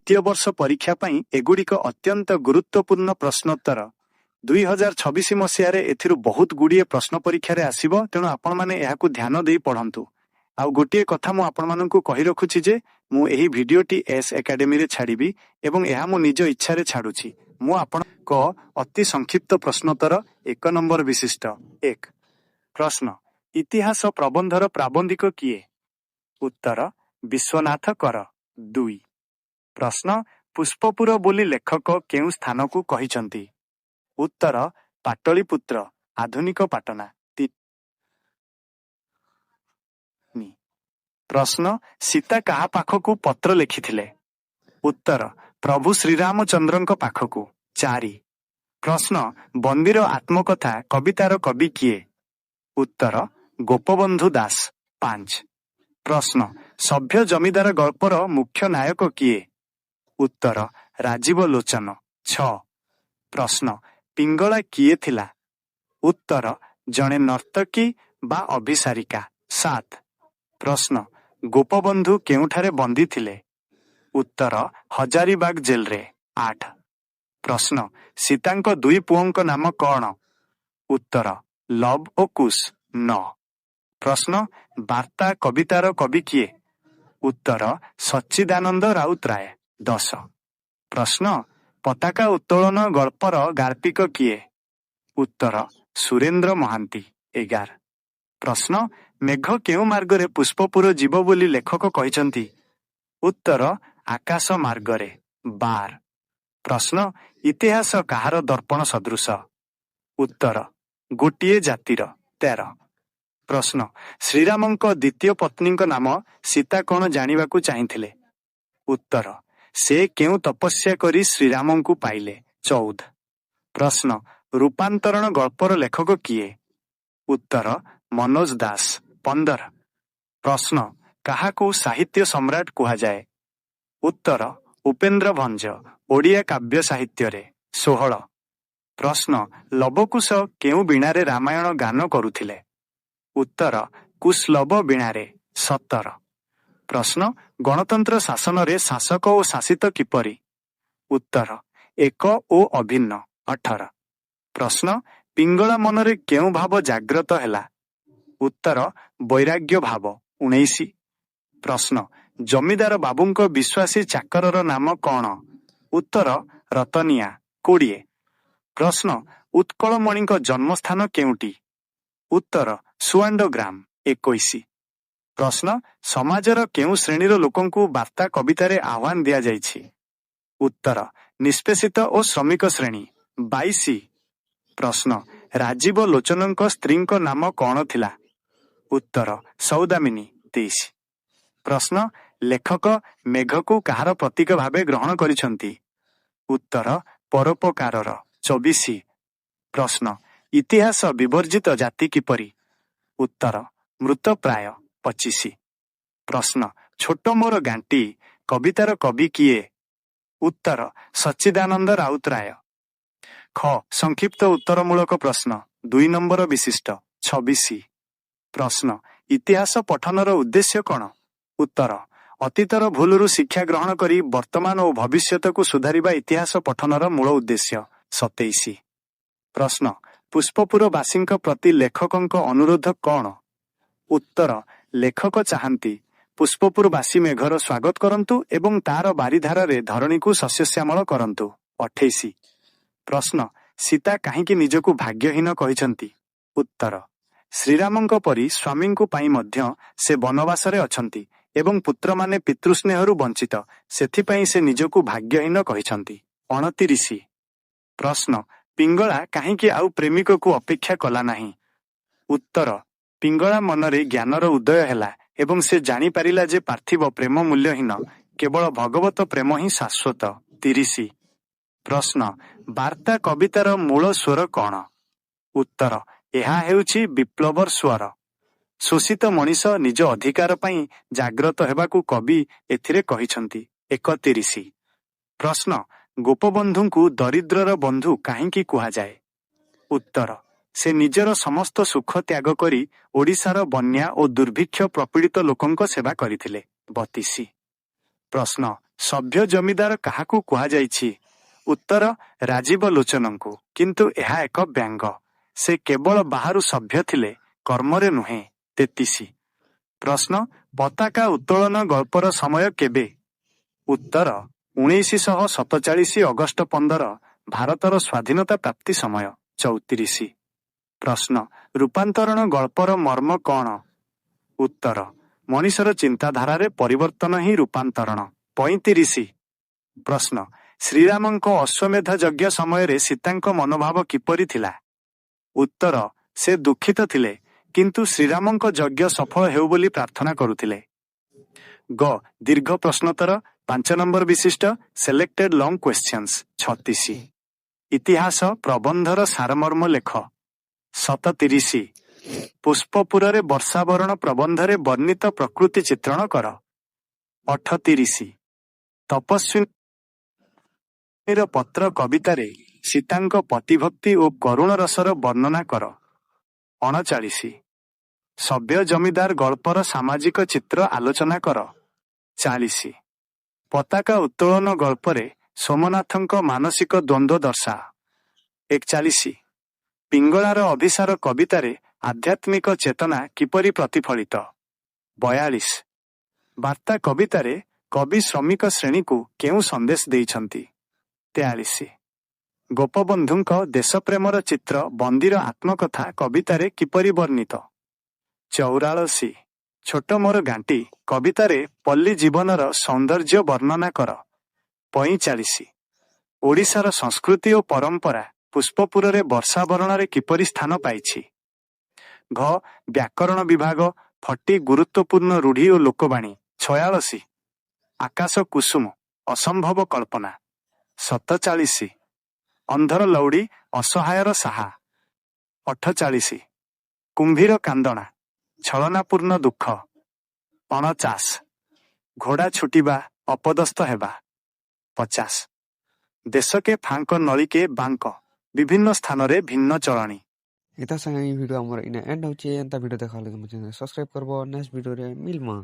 द्वितीय वर्ष परीक्षा पाई एगुड़िक अत्यंत गुरुत्वपूर्ण प्रश्नोत्तर 2026 मसीह एथिरु बहुत गुड़िए प्रश्न परीक्षा आसीबो तेणु आपण माने एहाकु ध्यान देई पढ़ंतु। आउ गोटे कथा मु आपण माननकु कहि रखुछि जे मु एही भिडियोटी एस एकेडमी रे छाड़िबी एवं एहा मु निज इच्छा रे छाड़ुछि। मु आपण को अति संक्षिप्त प्रश्नोत्तर 1 नंबर विशिष्ट 1 प्रश्न इतिहास प्रबंधर प्राबंधिक किए? उत्तर विश्वनाथ कर। 2 प्रश्न पुष्पपुर बोली लेखक केउ स्थान को कहिसंती? उत्तर पाटलिपुत्र आधुनिक पाटना। 3 प्रश्न सीता कहा पाखकु पत्र लिखिथिले? उत्तर प्रभु श्रीरामचंद्रंक पाखकु। 4 प्रश्न बंदीर आत्मकथा कवितार कवि किए? उत्तर गोपबंधु दास। 5 प्रश्न सभ्य जमीदार गल्पर मुख्य नायक किए? उत्तर राजीव लोचन। 6 प्रश्न पिंगला किए थिला? उत्तर जने नर्तकी बा अभिसारिका। 7 प्रश्न गोपबंधु केउठारे बंदी थिले? उत्तर हजारीबाग जेल रे। 8 प्रश्न सीतांक दुई पुओंक नाम कौन? उत्तर लव और कुश। 9 प्रश्न वार्ता कवितार कवि किए? उत्तर सच्चिदानंद राउतराय। 10 प्रश्न पताका उत्तोलन गल्पर गार्पिक किए? उत्तर सुरेंद्र महांती। 11 प्रश्न मेघ केउ मार्गरे पुष्पपुर जीव बोली लेखक कहिसंती? उत्तर आकाश मार्गरे। 12 प्रश्न इतिहास कहार दर्पण सदृश? उत्तर गोटिए जातिर। 13 प्रश्न श्रीरामंक द्वितीय पत्नीक नाम सीता कौन जानिबाकु चाहिथिले? उत्तर से केउ तपस्या करी श्रीरामंकु पाइले? 14 प्रश्न रूपांतरण गल्पर लेखक किए? उत्तर मनोज दास। 15 प्रश्न काहाकु साहित्य सम्राट कुहा जाए? उत्तर उपेंद्र भंज ओडिया काव्य साहित्य रे। 16 प्रश्न लवकुश केउ बीणारे रामायण गान करुथिले? उत्तर कुशलभ बीणारे। 17 प्रश्न गणतंत्र शासन रे शासक और शासित किपरि? उत्तर एक ओ अभिन्न। 18 प्रश्न पिंगला मनरे केउ भाव जाग्रत हैला? उत्तर वैराग्य भाव। 19 प्रश्न जमीदार बाबूंक विश्वासी चाकरर नाम कौन? उत्तर रतनिया। 20 प्रश्न उत्कलमणिक जन्मस्थान केउटी? उत्तर सुआंडग्राम। 21 प्रश्न समाजर केउ श्रेणीर लोकंकु वार्ता कवितारे आह्वान दिया जाइछि? उत्तर निष्पेषित और श्रमिक श्रेणी। 22 प्रश्न राजीव लोचनंक स्त्रींक नाम कौन थिला? उत्तर सौदामिनी। 23 प्रश्न लेखक मेघकु कहार प्रतीक भावे ग्रहण करिसंती? उत्तर परोपकारर। 24 प्रश्न इतिहास विवर्जित जाति किपरि? उत्तर मृतप्राय। 25 प्रश्न छोट मोर गांटी कवितार कवि किए? उत्तर सच्चिदानंद राउतराय। ख संक्षिप्त उत्तरमूलक प्रश्न 2 नंबर विशिष्ट। 26 प्रश्न इतिहास पठनर उद्देश्य कौन? उत्तर अतीतर भूलरू शिक्षा ग्रहण करी वर्तमान और भविष्यत को सुधारिबा इतिहास पठनर मूल उद्देश्य। 27 प्रश्न पुष्पपुर वासींक प्रति लेखकंक अनुरोध कौन? उत्तर लेखक चाहंती पुष्पपुर वासी मेघर स्वागत करंतु एवं तार बारिधार रे धरणी को शस्यश्यामल करंतु। 28 प्रश्न सीता काहींकी निजकु भाग्यहीन कहिसंती? उत्तर श्रीरामंक परी स्वामींकु पाई मध्य से वनवासरे अछंती एवं पुत्र माने पितृस्नेहरु वंचित सेथिपाई से निजकु भाग्यहीन कहिसंती। 29 प्रश्न पिंगला काहींकी आउ प्रेमिक को अपेक्षा कला नाही? उत्तर पिंगला मनरे ज्ञानर उदय हैला एवं से जानी पारिला जे पार्थिव प्रेम मूल्यहीन केवल भगवत प्रेम ही शाश्वत। 30 प्रश्न वार्ता कवितार मूल स्वर कौन? उत्तर एहा हेउछि विप्लवर स्वर। शोषित मनीष निज अधिकार पाई जाग्रत हेबाकु कवि एथिरे कहिसंती। 31 प्रश्न गोपबंधुंकु दरिद्रर बंधु काहींकी कुहा जाए? उत्तर से निजर समस्त सुख त्याग करी ओडिशार बन्या और दुर्भिक्ष प्रपीड़ित लोकंक सेवा करिथिले। 32 ପ୍ରଶ୍ନ ସଭ୍ୟ ଜମିଦାର କାହାକୁ କୁହାଯାଇଛି? ଉତ୍ତର ରାଜୀବ ଲୋଚନଙ୍କୁ। କିନ୍ତୁ ଏହା ଏକ ବ୍ୟଙ୍ଗ। ସେ କେବଳ ବାହାରୁ ସଭ୍ୟ ଥିଲେ, କର୍ମରେ ନୁହେଁ। 33 ପ୍ରଶ୍ନ ପତାକା ଉତ୍ତୋଳନ ଗଳ୍ପର ସମୟ କେବେ? ଉତ୍ତର 1947 ଅଗଷ୍ଟ 15 ଭାରତର ସ୍ୱାଧୀନତା ପ୍ରାପ୍ତି ସମୟ। 34 ପ୍ରଶ୍ନ ରୂପାନ୍ତରଣ ଗଳ୍ପର ମର୍ମ କ'ଣ? ଉତ୍ତର ମଣିଷର ଚିନ୍ତାଧାରାରେ ପରିବର୍ତ୍ତନ ହିଁ ରୂପାନ୍ତରଣ। 35 ପ୍ରଶ୍ନ ଶ୍ରୀରାମଙ୍କ ଅଶ୍ୱମେଧ ଯଜ୍ଞ ସମୟରେ ସୀତାଙ୍କ ମନୋଭାବ କିପରି ଥିଲା? ଉତ୍ତର ସେ ଦୁଃଖିତ ଥିଲେ, କିନ୍ତୁ ଶ୍ରୀରାମଙ୍କ ଯଜ୍ଞ ସଫଳ ହେଉ ବୋଲି ପ୍ରାର୍ଥନା କରୁଥିଲେ। ଗ ଦୀର୍ଘ ପ୍ରଶ୍ନୋତ୍ତର 5 ନମ୍ବର ବିଶିଷ୍ଟ ସିଲେକ୍ଟେଡ୍ ଲଙ୍ଗ କ୍ୱେଶ୍ଚନ୍ସ। 36 ଇତିହାସ ପ୍ରବନ୍ଧର ସାରମର୍ମ ଲେଖ। 37 ପୁଷ୍ପପୁରରେ ବର୍ଷାବରଣ ପ୍ରବନ୍ଧରେ ବର୍ଣ୍ଣିତ ପ୍ରକୃତି ଚିତ୍ରଣ କର। 38 ତପସ୍ୱୀର ପତ୍ର କବିତାରେ ସୀତାଙ୍କ ପତିଭକ୍ତି ଓ କରୁଣ ରସର ବର୍ଣ୍ଣନା କର। 39 ସଭ୍ୟ ଜମିଦାର ଗଳ୍ପର ସାମାଜିକ ଚିତ୍ର ଆଲୋଚନା କର। 40 ପତାକା ଉତ୍ତୋଳନ ଗଳ୍ପରେ ସୋମନାଥଙ୍କ ମାନସିକ ଦ୍ୱନ୍ଦ୍ୱ ଦର୍ଶାଅ। 41 ପିଙ୍ଗଳାର ଅଭିସାର କବିତାରେ ଆଧ୍ୟାତ୍ମିକ ଚେତନା କିପରି ପ୍ରତିଫଳିତ? 42 ବାର୍ତ୍ତା କବିତାରେ କବି ଶ୍ରମିକ ଶ୍ରେଣୀକୁ କେଉଁ ସନ୍ଦେଶ ଦେଇଛନ୍ତି? 43 ଗୋପବନ୍ଧୁଙ୍କ ଦେଶପ୍ରେମର ଚିତ୍ର ବନ୍ଦୀର ଆତ୍ମକଥା କବିତାରେ କିପରି ବର୍ଣ୍ଣିତ? 44 ଛୋଟ ମୋର ଗାଣ୍ଟି କବିତାରେ ପଲ୍ଲୀ ଜୀବନର ସୌନ୍ଦର୍ଯ୍ୟ ବର୍ଣ୍ଣନା କର। 45 ଓଡ଼ିଶାର ସଂସ୍କୃତି ଓ ପରମ୍ପରା ପୁଷ୍ପପୁରରେ ବର୍ଷାବରଣରେ କିପରି ସ୍ଥାନ ପାଇଛି? ଘ ବ୍ୟାକରଣ ବିଭାଗ ଫଟି ଗୁରୁତ୍ୱପୂର୍ଣ୍ଣ ରୂଢ଼ି ଓ ଲୋକବାଣୀ। 46 ଆକାଶ କୁସୁମ ଅସମ୍ଭବ କଳ୍ପନା। 47 ଅନ୍ଧର ଲଉଡ଼ି ଅସହାୟର ସାହା। 48 କୁମ୍ଭୀର କାନ୍ଦଣା ଛଳନାପୂର୍ଣ୍ଣ ଦୁଃଖ। 49 ଘୋଡ଼ା ଛୁଟିବା ଅପଦସ୍ଥ ହେବା। 50 ଦେଶକେ ଫାଙ୍କ ନଳିକେ ବାଙ୍କ ବିଭିନ୍ନ ସ୍ଥାନରେ ଭିନ୍ନ ଚଳଣି। इता संगे भिडियो हमर इना एंड होचे एंता भिडियो देखा लगे मुझे सब्सक्राइब करबो नेक्स्ट भिडियो रे मिलमा।